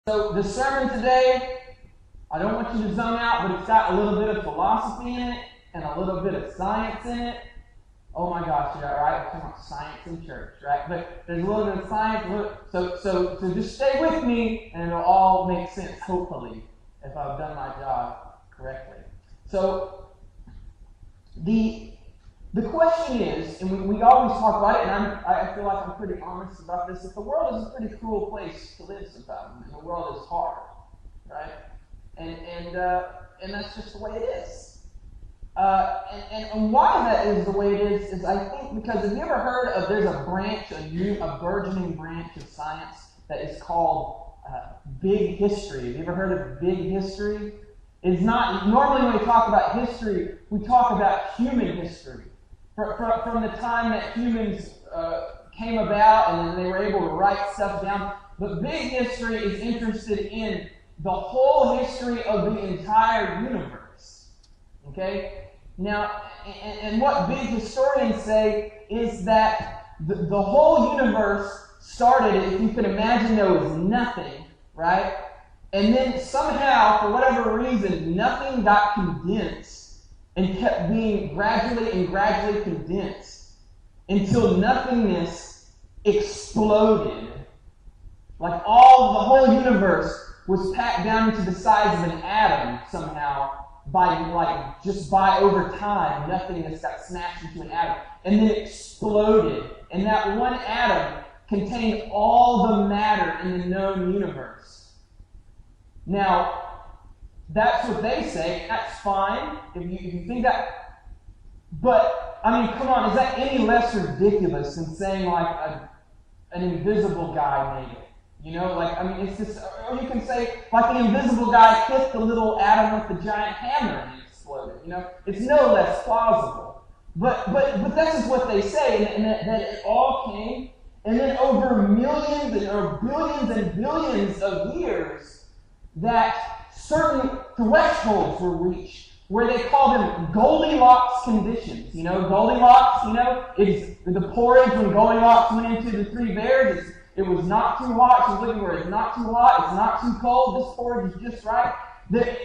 So the sermon today, I don't want you to zone out, but it's got a little bit of philosophy in it and a little bit of science in it. Oh my gosh, yeah, right? We're talking about science in church, right? But there's a little bit of science. So just stay with me, and it'll all make sense, hopefully, if I've done my job correctly. So the question is, and we always talk about it, and I feel like I'm pretty honest about this, that the world is a pretty cruel place to live sometimes. The world is hard, right? And that's just the way it is. And why that is the way it is I think because have you ever heard of, there's a branch, a burgeoning branch of science that is called big history. Have you ever heard of big history? It's not, normally when we talk about history, we talk about human history. From the time that humans came about and then they were able to write stuff down. But big history is interested in the whole history of the entire universe. Okay? Now, and what big historians say is that the whole universe started, if you can imagine, there was nothing, right? And then somehow, for whatever reason, nothing got condensed and kept being gradually condensed until nothingness exploded. Like the whole universe was packed down into the size of an atom somehow by over time, nothingness got smashed into an atom and then exploded. And that one atom contained all the matter in the known universe. Now, that's what they say. That's fine if you think that. But, I mean, come on, is that any less ridiculous than saying like an invisible guy made it? You know, like, I mean, it's just, or you can say, like, the invisible guy hit the little atom with the giant hammer and it exploded. You know, it's no less plausible. But this is what they say, and that it all came, and then over millions or billions and billions of years, that certain thresholds were reached, where they call them Goldilocks conditions. You know, Goldilocks, is the porridge when Goldilocks went into the three bears. It was not too hot. She's looking where it's not too hot. It's not too cold. This porridge is just right.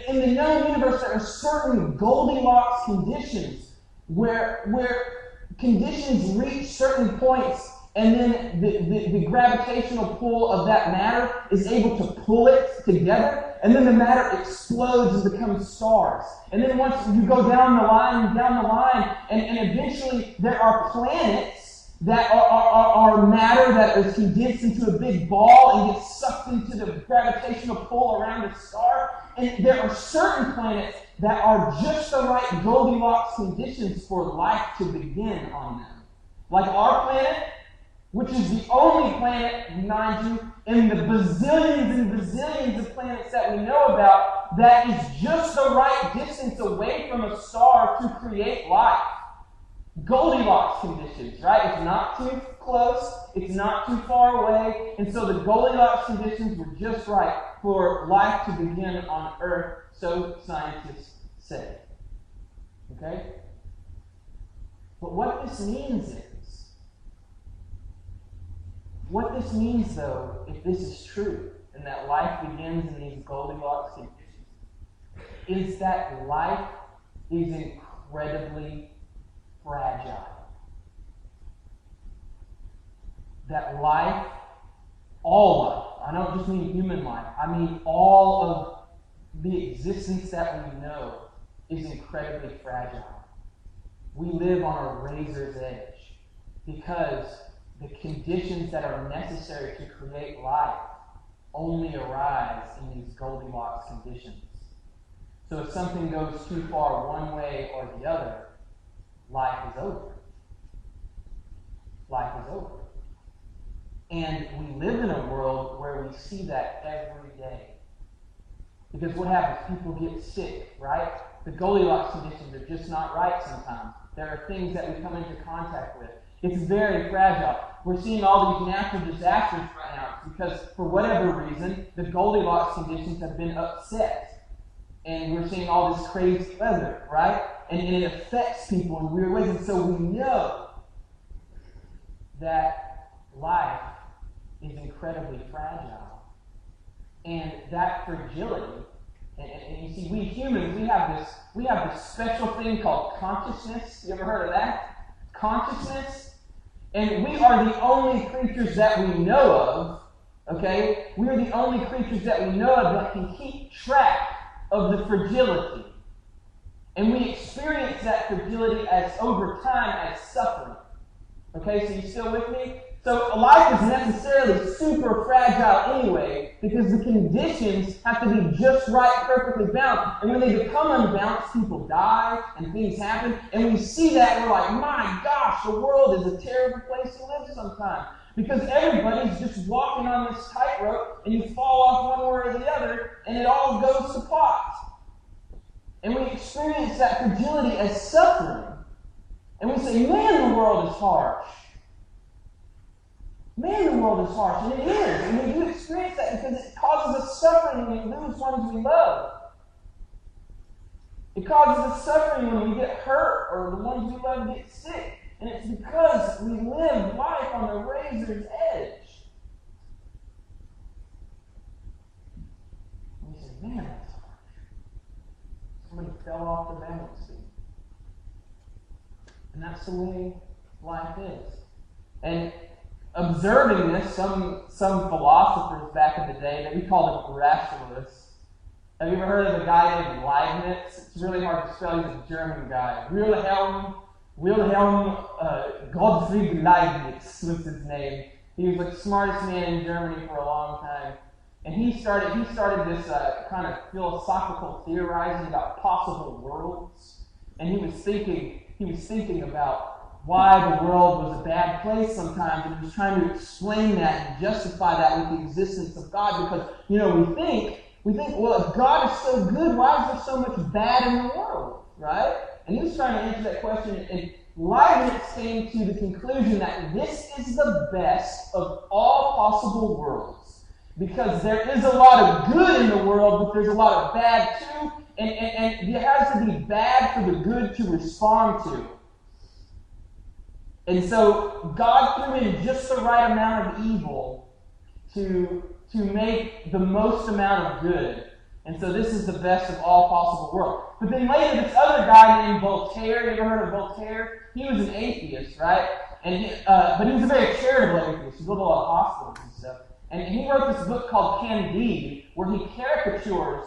In the known universe, there are certain Goldilocks conditions where conditions reach certain points, and then the gravitational pull of that matter is able to pull it together, and then the matter explodes and becomes stars. And then once you go down the line, and eventually there are planets that are matter that is condensed into a big ball and gets sucked into the gravitational pull around a star. And there are certain planets that are just the right Goldilocks conditions for life to begin on them. Like our planet, which is the only planet, mind you, in the bazillions and bazillions of planets that we know about, that is just the right distance away from a star to create life. Goldilocks conditions, right? It's not too close, it's not too far away, and so the Goldilocks conditions were just right for life to begin on Earth, so scientists say. Okay? But what this means, though, if this is true, and that life begins in these Goldilocks conditions, is that life is incredibly fragile. That life, all life, I don't just mean human life, I mean all of the existence that we know is incredibly fragile. We live on a razor's edge because the conditions that are necessary to create life only arise in these Goldilocks conditions. So if something goes too far one way or the other, life is over. Life is over. And we live in a world where we see that every day. Because what happens? People get sick, right? The Goldilocks conditions are just not right sometimes. There are things that we come into contact with. It's very fragile. We're seeing all these natural disasters right now because, for whatever reason, the Goldilocks conditions have been upset. And we're seeing all this crazy weather, right? And it affects people in weird ways. And so we know that life is incredibly fragile. And that fragility, and you see, we humans, we have this special thing called consciousness. You ever heard of that? Consciousness. And we are the only creatures that we know of, okay? We are the only creatures that we know of that can keep track of the fragility. And we experience that fragility as over time as suffering. Okay, so you still with me? So life is necessarily super fragile anyway, because the conditions have to be just right, perfectly balanced. And when they become unbalanced, people die and things happen. And we see that and we're like, my gosh, the world is a terrible place to live sometimes. Because everybody's just walking on this tightrope and you fall off one way or the other and it all goes to pot. And we experience that fragility as suffering. And we say, man, the world is harsh. Man, the world is harsh. And it is. And we do experience that because it causes us suffering when we lose ones we love. It causes us suffering when we get hurt or the ones we love get sick. And it's because we live life on the razor's edge. And we say, man, that's harsh. Somebody fell off the balance beam. And that's the way life is. And observing this, some philosophers back in the day, that we called them rationalists. Have you ever heard of a guy named Leibniz? It's really hard to spell. He's a German guy. Wilhelm Gottfried Leibniz was his name. He was like the smartest man in Germany for a long time. And he started this kind of philosophical theorizing about possible worlds. And he was thinking about why the world was a bad place sometimes, and he was trying to explain that and justify that with the existence of God. Because, we think, well, if God is so good, why is there so much bad in the world, right? And he was trying to answer that question, and Leibniz came to the conclusion that this is the best of all possible worlds. Because there is a lot of good in the world, but there's a lot of bad too, and it has to be bad for the good to respond to. And so God threw in just the right amount of evil to make the most amount of good. And so this is the best of all possible worlds. But then later, this other guy named Voltaire, you ever heard of Voltaire? He was an atheist, right? But he was a very charitable atheist. He built a lot of hospitals and stuff. And he wrote this book called Candide, where he caricatures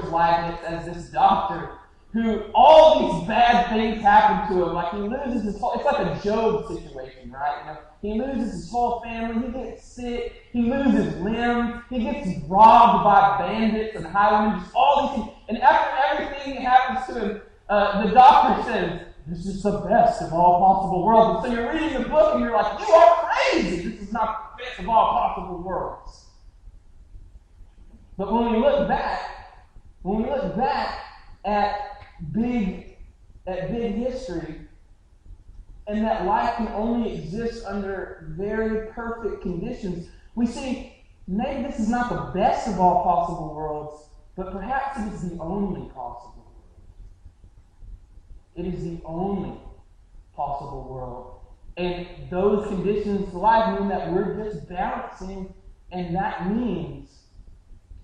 Leibniz as this doctor who all these bad things happen to him. Like he loses his whole, it's like a Job situation, right? He loses his whole family, he gets sick, he loses limbs, he gets robbed by bandits and highwaymen, just all these things. And after everything that happens to him, the doctor says, this is the best of all possible worlds. And so you're reading the book and you're like, you are crazy! This is not the best of all possible worlds. But when we look back at big history, and that life can only exist under very perfect conditions, we see maybe this is not the best of all possible worlds, but perhaps it is the only possible world. It is the only possible world. And those conditions to life mean that we're just balancing, and that means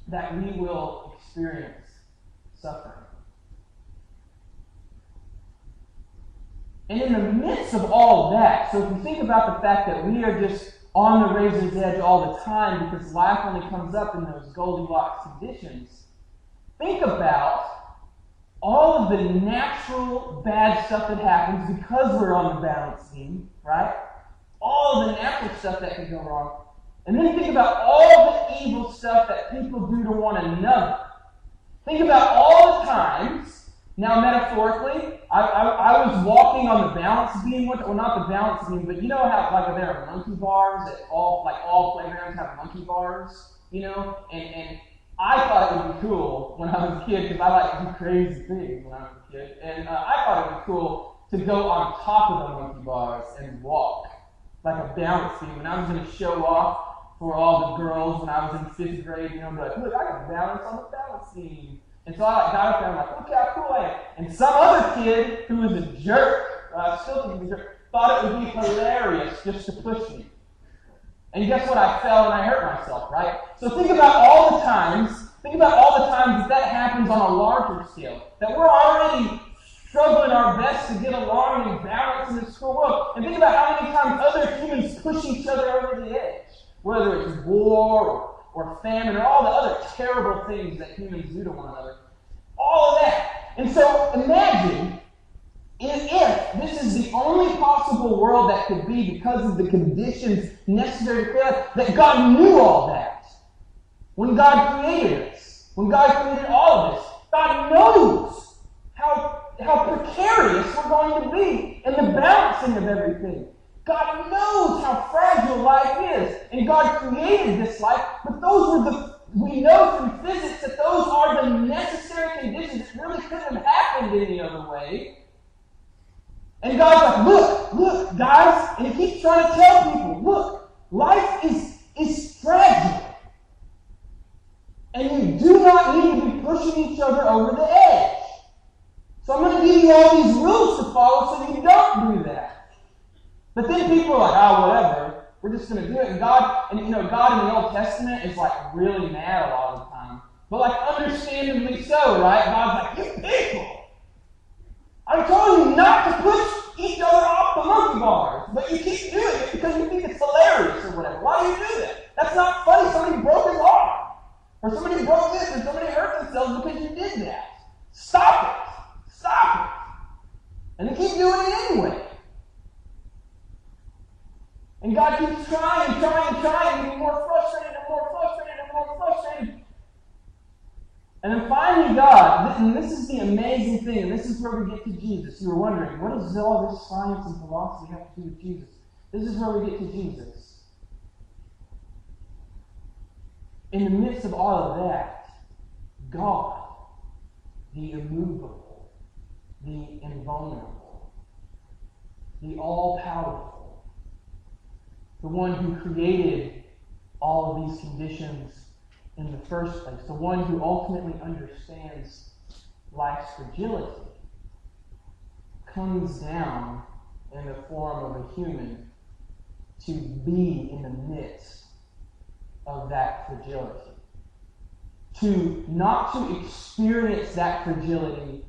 that we will experience suffering. And in the midst of all of that, so if you think about the fact that we are just on the razor's edge all the time because life only comes up in those Goldilocks conditions, think about all of the natural bad stuff that happens because we're on the balance beam, right? All of the natural stuff that can go wrong. And then think about all the evil stuff that people do to one another. Think about all the times, now metaphorically, I was walking on the balance beam, well not the balance beam, but you know how like there are monkey bars at all playgrounds have monkey bars, and I thought it would be cool when I was a kid because I like to do crazy things when I was a kid, and I thought it would be cool to go on top of the monkey bars and walk like a balance beam, and I was going to show off for all the girls when I was in 5th grade, be like, look, I can balance on the balance beam. And so I got up there and I'm like, look how cool I am. And some other kid who was a jerk, still think he's a jerk, thought it would be hilarious just to push me. And guess what? I fell and I hurt myself, right? So think about all the times that happens on a larger scale. That we're already struggling our best to get along and balance in this cruel world. And think about how many times other humans push each other over the edge. Whether it's war or famine or all the other terrible things that humans do to one another. All of that. And so imagine if this is the only possible world that could be because of the conditions necessary to create life, that God knew all that. When God created us, when God created all of this, God knows how precarious we're going to be in the balancing of everything. God knows how fragile life is, and God created this life, but we know from physics that those are the necessary conditions. It really couldn't have happened any other way. And God's like, look, guys, and He keeps trying to tell people, look, life is fragile. And you do not need to be pushing each other over the edge. So I'm going to give you all these rules to follow so you don't do that. But then people are like, whatever. We're just going to do it. And God in the Old Testament is like really mad a lot of the time. But like understandably so, right? God's like, you people! I'm telling you not to push each other off the monkey bars. But you keep doing it because you think it's hilarious or whatever. Why do you do that? That's not funny. Somebody broke his arm. Or somebody broke this, or somebody hurt themselves because you did that. Stop it. Stop it. And they keep doing it anyway. And God keeps trying, getting more frustrated and more frustrated and more frustrated. And then finally God, and this is the amazing thing, and this is where we get to Jesus. You were wondering, what does all this science and philosophy have to do with Jesus? This is where we get to Jesus. In the midst of all of that, God, the immovable, the invulnerable, the all-powerful, the one who created all of these conditions in the first place, the one who ultimately understands life's fragility, comes down in the form of a human to be in the midst of that fragility. Not to experience that fragility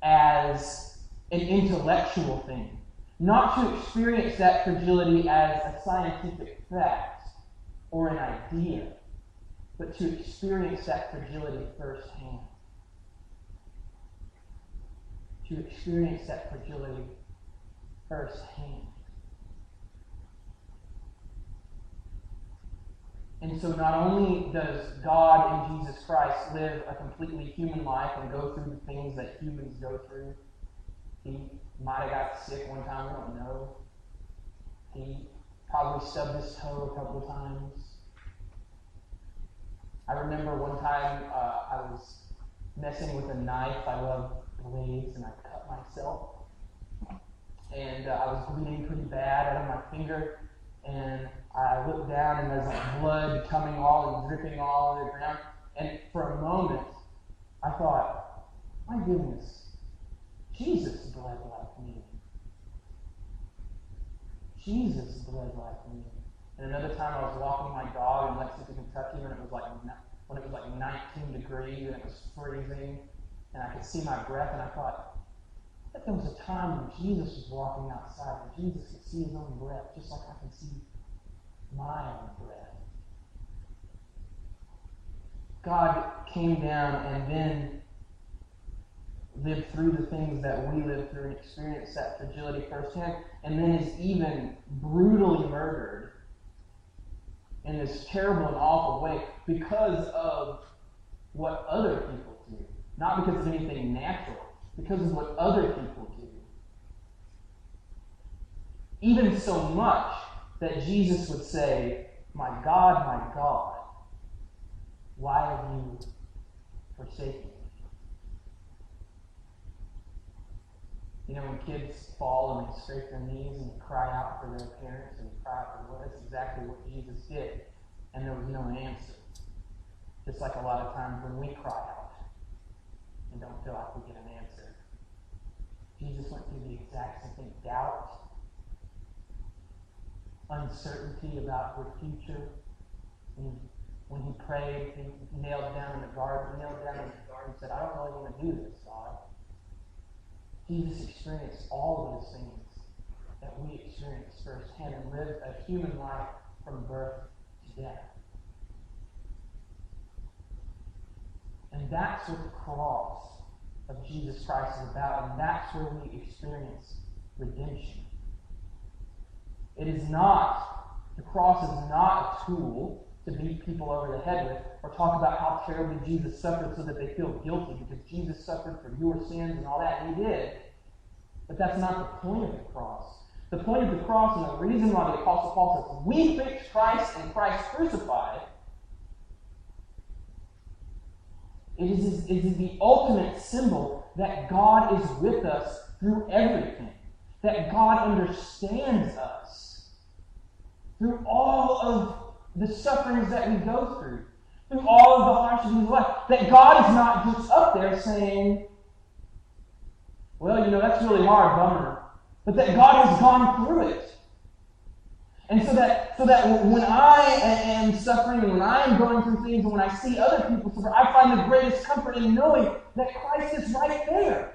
as an intellectual thing. Not to experience that fragility as a scientific fact or an idea, but to experience that fragility firsthand. To experience that fragility firsthand. And so not only does God in Jesus Christ live a completely human life and go through the things that humans go through. He might have got sick one time, we don't know. He probably stubbed his toe a couple times. I remember one time I was messing with a knife. I love blades, and I cut myself. And I was bleeding pretty bad out of my finger. And I looked down, and there's like blood coming all and dripping all over the ground. And for a moment, I thought, my goodness, Jesus bled like me. Jesus bled like me. And another time I was walking my dog in Lexington, Kentucky, when it was like 19 degrees and it was freezing, and I could see my breath, and I thought, I bet there was a time when Jesus was walking outside, and Jesus could see his own breath, just like I can see my own breath. God came down and then lived through the things that we lived through and experienced that fragility firsthand, and then is even brutally murdered in this terrible and awful way because of what other people do. Not because of anything natural, because of what other people do. Even so much that Jesus would say, my God, why have you forsaken me? You know, when kids fall and they scrape their knees and they cry out for their parents and they cry out for the Lord, that's exactly what Jesus did. And there was no answer. Just like a lot of times when we cry out and don't feel like we get an answer. Jesus went through the exact same thing. Doubt, uncertainty about your future. When he prayed, he nailed it down in the garden, and said, I don't really want to do this, God. Jesus experienced all of those things that we experience firsthand and lived a human life from birth to death. And that's what the cross of Jesus Christ is about, and that's where we experience redemption. It is not, the cross is not a tool to beat people over the head with or talk about how terribly Jesus suffered so that they feel guilty because Jesus suffered for your sins and all that, and he did. But that's not the point of the cross. The point of the cross, and the reason why the Apostle Paul says, we preach Christ and Christ crucified, it is the ultimate symbol that God is with us through everything. That God understands us through all of the sufferings that we go through all of the hardships of life. That God is not just up there saying, well, that's really hard, bummer. But that God has gone through it. And so that when I am suffering and when I am going through things and when I see other people suffer, I find the greatest comfort in knowing that Christ is right there.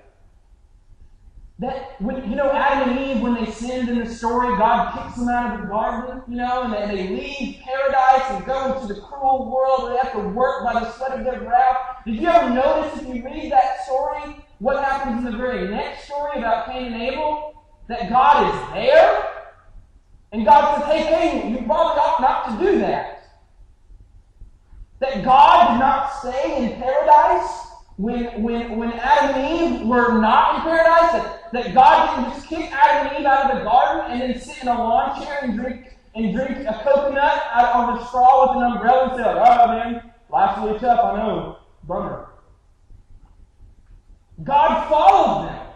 That when Adam and Eve, when they sinned in the story, God kicks them out of the garden, and they leave paradise and go into the cruel world where they have to work by the sweat of their brow. Did you ever notice, if you read that story, what happens in the very next story about Cain and Abel? That God is there. And God says, hey, Cain, you probably ought not to do that. That God did not stay in paradise when Adam and Eve were not in paradise. That God didn't just kick Adam and Eve out of the garden and then sit in a lawn chair and drink a coconut out of a straw with an umbrella and say, oh man, life's really tough, I know. Bummer. God followed them.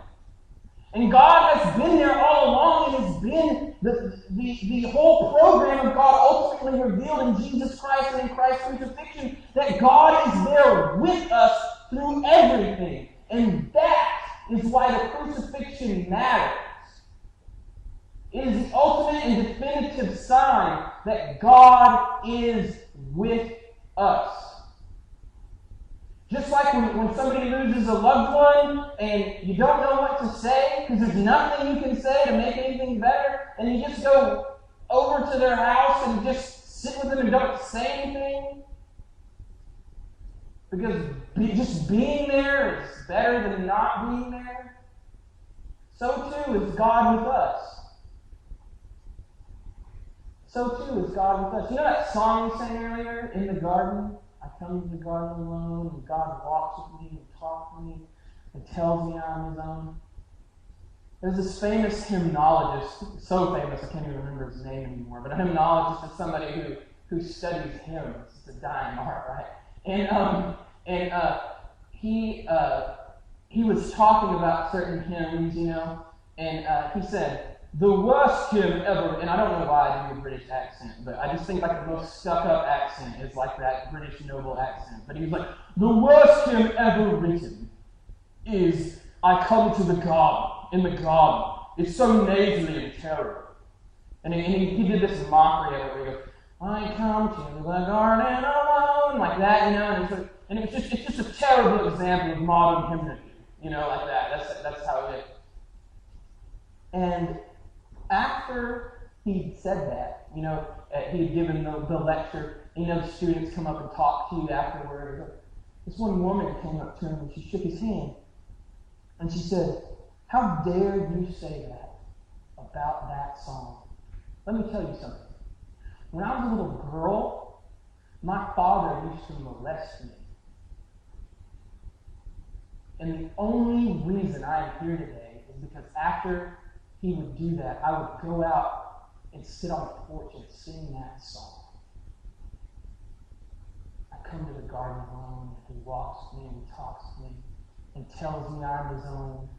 And God has been there all along. It has been the whole program of God ultimately revealed in Jesus Christ and in Christ's crucifixion, that God is there with us through everything. And that is why the crucifixion matters. It is the ultimate and definitive sign that God is with us. Just like when somebody loses a loved one and you don't know what to say because there's nothing you can say to make anything better, and you just go over to their house and just sit with them and don't say anything because just being there is better than not being there. So too is God with us. So too is God with us. You know that song we sang earlier, In the Garden? I come to the garden alone, and God walks with me and talks with me and tells me I'm his own. There's this famous hymnologist, so famous I can't even remember his name anymore, but a hymnologist is somebody who studies hymns. It's a dying art, right? And he was talking about certain hymns, and he said, the worst hymn ever, and I don't know why I do a British accent, but I just think like the most stuck-up accent is like that British noble accent. But he was like, the worst hymn ever written is I come to the garden, in the garden. It's so nasally and terrible. And he did this mockery of it where he goes, I come to the garden alone, like that, and it's just a terrible example of modern hymnody, like that. That's how it is. And after he said that, he had given the lecture, students come up and talk to you afterward. This one woman came up to him and she shook his hand. And she said, how dare you say that about that song? Let me tell you something. When I was a little girl, my father used to molest me. And the only reason I am here today is because after he would do that, I would go out and sit on the porch and sing that song. I come to the garden alone, and he walks with me and talks with me and tells me I'm his own.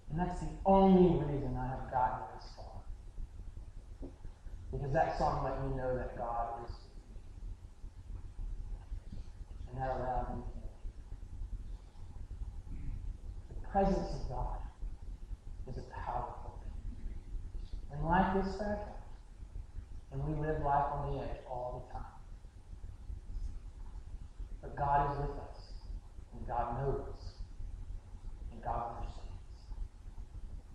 And that's the only reason I have gotten this far. Because that song let me know that God is with me. And that allowed me to. The presence of God is a powerful thing. And life is fragile. And we live life on the edge all the time. But God is with us. And God knows. And God understands.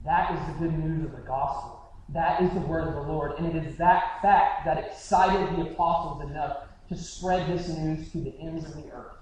That is the good news of the gospel. That is the word of the Lord. And it is that fact that excited the apostles enough to spread this news to the ends of the earth.